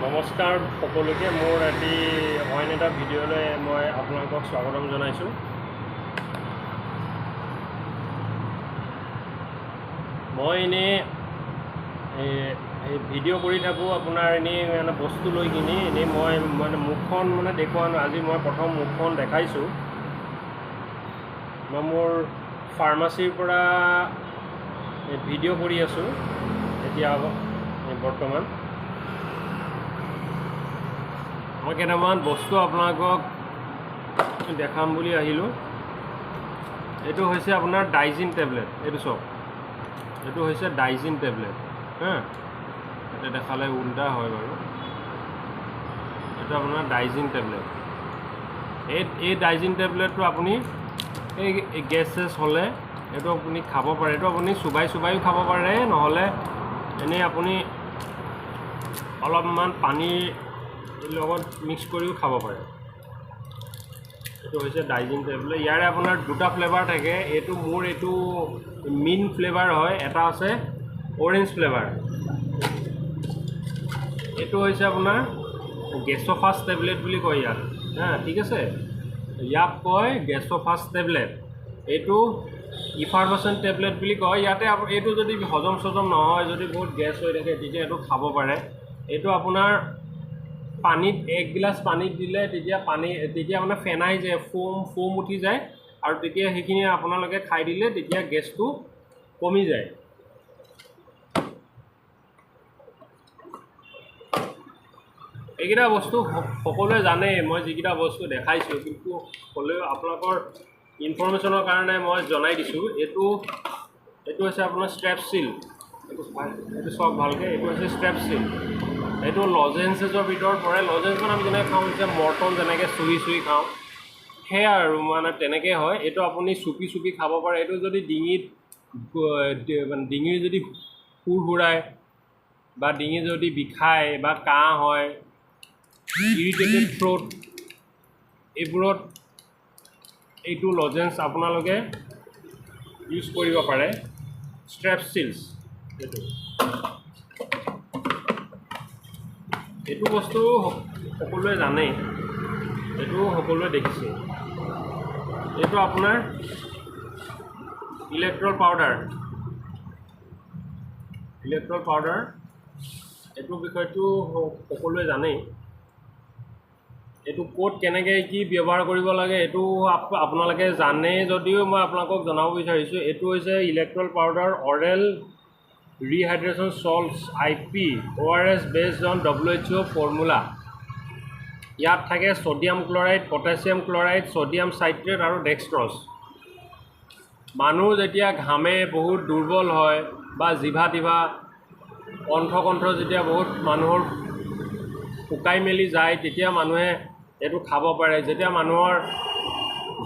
নমস্কাৰ সকলোকে মোৰ এটি অইন এটা ভিডিঅ'লৈ মই আপোনালোকক স্বাগতম জনাইছোঁ। মই এনেই ভিডিঅ' কৰি থাকোঁ আপোনাৰ এনেই মানে বস্তু লৈ কিনি এনেই মই মানে মুখখন মানে দেখুওৱা আজি মই প্ৰথম মুখখন দেখাইছোঁ। মই মোৰ ফাৰ্মাচীৰ পৰা ভিডিঅ' কৰি আছোঁ এতিয়া বৰ্তমান। মই কেইটামান বস্তু আপোনালোকক দেখাম বুলি আহিলোঁ। এইটো হৈছে আপোনাৰ ডাইজিন টেবলেট। এইটো চাওক, এইটো হৈছে ডাইজিন টেবলেট। এটা দেখালে উল্টা হয় বাৰু। এইটো আপোনাৰ ডাইজিন টেবলেট। এই ডাইজিন টেবলেটটো আপুনি এই গেছ চেছ হ'লে এইটো আপুনি খাব পাৰে। এইটো আপুনি চুবাইও খাব পাৰে, নহ'লে এনেই আপুনি অলপমান পানীৰ লগত মিক্স কৰিও খাব পাৰে। এইটো হৈছে ডাইজিন টেবলেট। ইয়াৰে আপোনাৰ দুটা ফ্লেভাৰ থাকে। এইটো মোৰ এইটো মিন ফ্লেভাৰ হয়, এটা আছে অৰেঞ্জ ফ্লেভাৰ। এইটো হৈছে আপোনাৰ গেছ'ফাষ্ট টেবলেট বুলি কয় ইয়াত। ঠিক আছে, ইয়াক কয় গেছ'ফাষ্ট টেবলেট। এইটো ইফাৰভেচেন টেবলেট বুলি কয়। ইয়াতে এইটো যদি হজম নহয়, যদি বহুত গেছ হৈ থাকে, তেতিয়া এইটো খাব পাৰে। এইটো আপোনাৰ পানীত 1 গিলাচ পানীত দিলে তেতিয়া মানে ফেনাই যায়, ফোম উঠি যায়, আৰু তেতিয়া সেইখিনি আপোনালোকে খাই দিলে তেতিয়া গেছটো কমি যায়। এইকেইটা বস্তু সকলোৱে জানেই, মই যিকেইটা বস্তু দেখাইছোঁ, কিন্তু হ'লেও আপোনালোকৰ ইনফৰমেশ্যনৰ কাৰণে মই জনাই দিছোঁ। এইটো হৈছে আপোনাৰ ষ্ট্ৰেপচিল। এইটো চাওক ভালকৈ, এইটো হৈছে ষ্ট্ৰেপচিল। এইটো লজেঞ্চেছৰ ভিতৰত পৰে। লজেঞ্চখন আমি যেনেকৈ খাওঁ, এতিয়া মৰ্টন যেনেকৈ চুহি খাওঁ, সেয়া আৰু মানে তেনেকৈ হয়। এইটো আপুনি চুপি খাব পাৰে। এইটো যদি ডিঙিৰ যদি সুৰ সুৰাই বা ডিঙি যদি বিষায় বা কাহ হয়, ইৰিটেটেড থ্ৰোট, এইবোৰত এইটো লজেঞ্চ আপোনালোকে ইউজ কৰিব পাৰে। ষ্ট্ৰেপচিলছ এইটো বস্তু সকলোৱে জানেই, এইটো সকলোৱে দেখিছে। এইটো আপোনাৰ ইলেক্ট্ৰল পাউডাৰ। এইটো বিষয়টো সকলোৱে জানেই। এইটো ক'ত কেনেকৈ কি ব্যৱহাৰ কৰিব লাগে এইটো আপোনালোকে জানে যদিও মই আপোনালোকক জনাব বিচাৰিছোঁ। এইটো হৈছে Electral powder oral rehydration salts IP ORS based on WHO formula. ইয়াত থাকে sodium chloride, potassium chloride, sodium citrate আৰু ডেক্সট্ৰছ। মানুহ যেতিয়া ঘামে, বহুত দুৰ্বল হয়, বা জিভা কণ্ঠ যেতিয়া বহুত মানুহৰ শুকাই মেলি যায়, তেতিয়া মানুহে এইটো খাব পাৰে। যেতিয়া মানুহৰ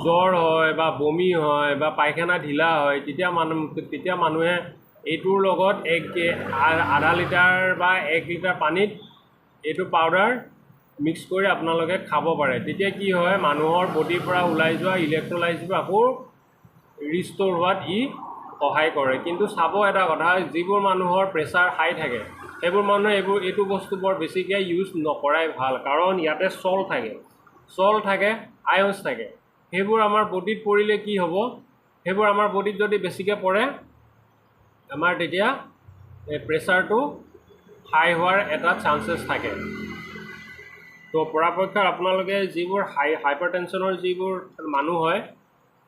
জ্বৰ হয় বা বমি হয় বা পায়খানা ঢিলা হয়, তেতিয়া মানুহে এইটোৰ লগত আধা লিটাৰ বা 1 লিটাৰ পানীত এইটো পাউডাৰ মিক্স কৰি আপোনালোকে খাব পাৰে। তেতিয়া কি হয়, মানুহৰ বডিৰ পৰা ওলাই যোৱা ইলেক্ট্ৰলাইটছবোৰ আকৌ ৰিষ্ট'ৰ হোৱাত সহায় কৰে। কিন্তু চাব এটা কথা, যিবোৰ মানুহৰ প্ৰেছাৰ হাই থাকে, সেইবোৰ মানুহে এইটো বস্তু বৰ বেছিকৈ ইউজ নকৰাই ভাল। কাৰণ ইয়াতে চল্ট থাকে, আয়ন্স থাকে। সেইবোৰ আমাৰ বডিত পৰিলে কি হ'ব, সেইবোৰ আমাৰ বডিত যদি বেছিকৈ পৰে, আমাৰ তেতিয়া প্ৰেছাৰটো হাই হোৱাৰ এটা চান্সেছ থাকে। তো পৰাপক্ষত আপোনালোকে যিবোৰ হাইপাৰটেনশ্যনৰ যিবোৰ মানুহ হয়,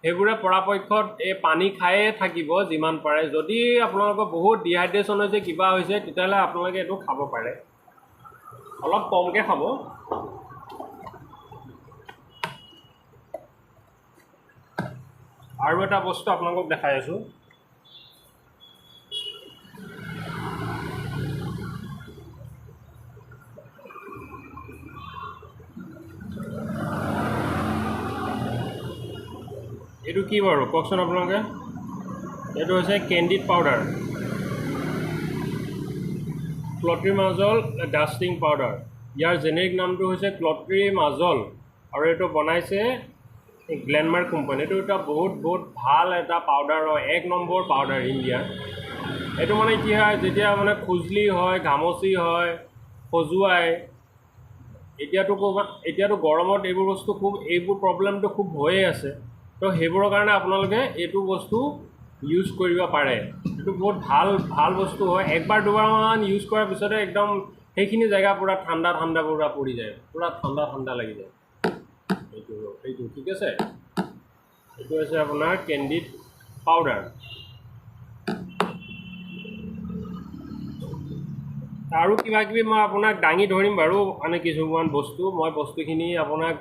সেইবোৰে পৰাপক্ষত এই পানী খায়ে থাকিব যিমান পাৰে। যদি আপোনালোকৰ বহুত ডিহাইড্ৰেশ্যন হৈছে, কিবা হৈছে, তেতিয়াহ'লে আপোনালোকে এইটো খাব পাৰে, অলপ কমকৈ খাব। আৰু এটা বস্তু আপোনালোকক দেখাই আছোঁ। এইটো কি বাৰু কওকচোন আপোনালোকে? এইটো হৈছে কেণ্ডিড পাউডাৰ, ক্লট্ৰিমাজল ডাষ্টিং পাউডাৰ। ইয়াৰ জেনেৰিক নামটো হৈছে ক্লট্ৰিমাজল, আৰু এইটো বনাইছে গ্লেনমাৰ্ক কোম্পানী। এইটো এটা বহুত ভাল এটা পাউডাৰ হয়, 1 নম্বৰ পাউডাৰ ইণ্ডিয়াৰ। এইটো মানে কি হয়, যেতিয়া মানে খুজলি হয়, ঘামচি হয়, খজুৱাই, এতিয়াতো গৰমত এইবোৰ বস্তু এইবোৰ প্ৰব্লেমটো খুব হৈয়ে আছে। তো সেইবোৰৰ কাৰণে আপোনালোকে এইটো বস্তু ইউজ কৰিব পাৰে। এইটো বহুত ভাল বস্তু হয়। একবাৰ দুবাৰমান ইউজ কৰাৰ পিছতে একদম সেইখিনি জেগা পূৰা ঠাণ্ডা পূৰা পৰি যায়, পূৰা ঠাণ্ডা লাগি যায়। এইটো ঠিক আছে। এইটো হৈছে আপোনাৰ কেণ্ডিড পাউডাৰ। আৰু কিবাকিবি মই আপোনাক দাঙি ধৰিম বাৰু, মানে কিছুমান বস্তু মই বস্তুখিনি আপোনাক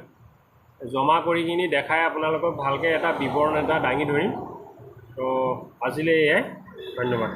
জমা কৰি কিনি দেখাই আপোনালোকক ভালকৈ এটা বিৱৰণ এটা দাঙি ধৰিম। তো আজিলৈ এয়াই, ধন্যবাদ।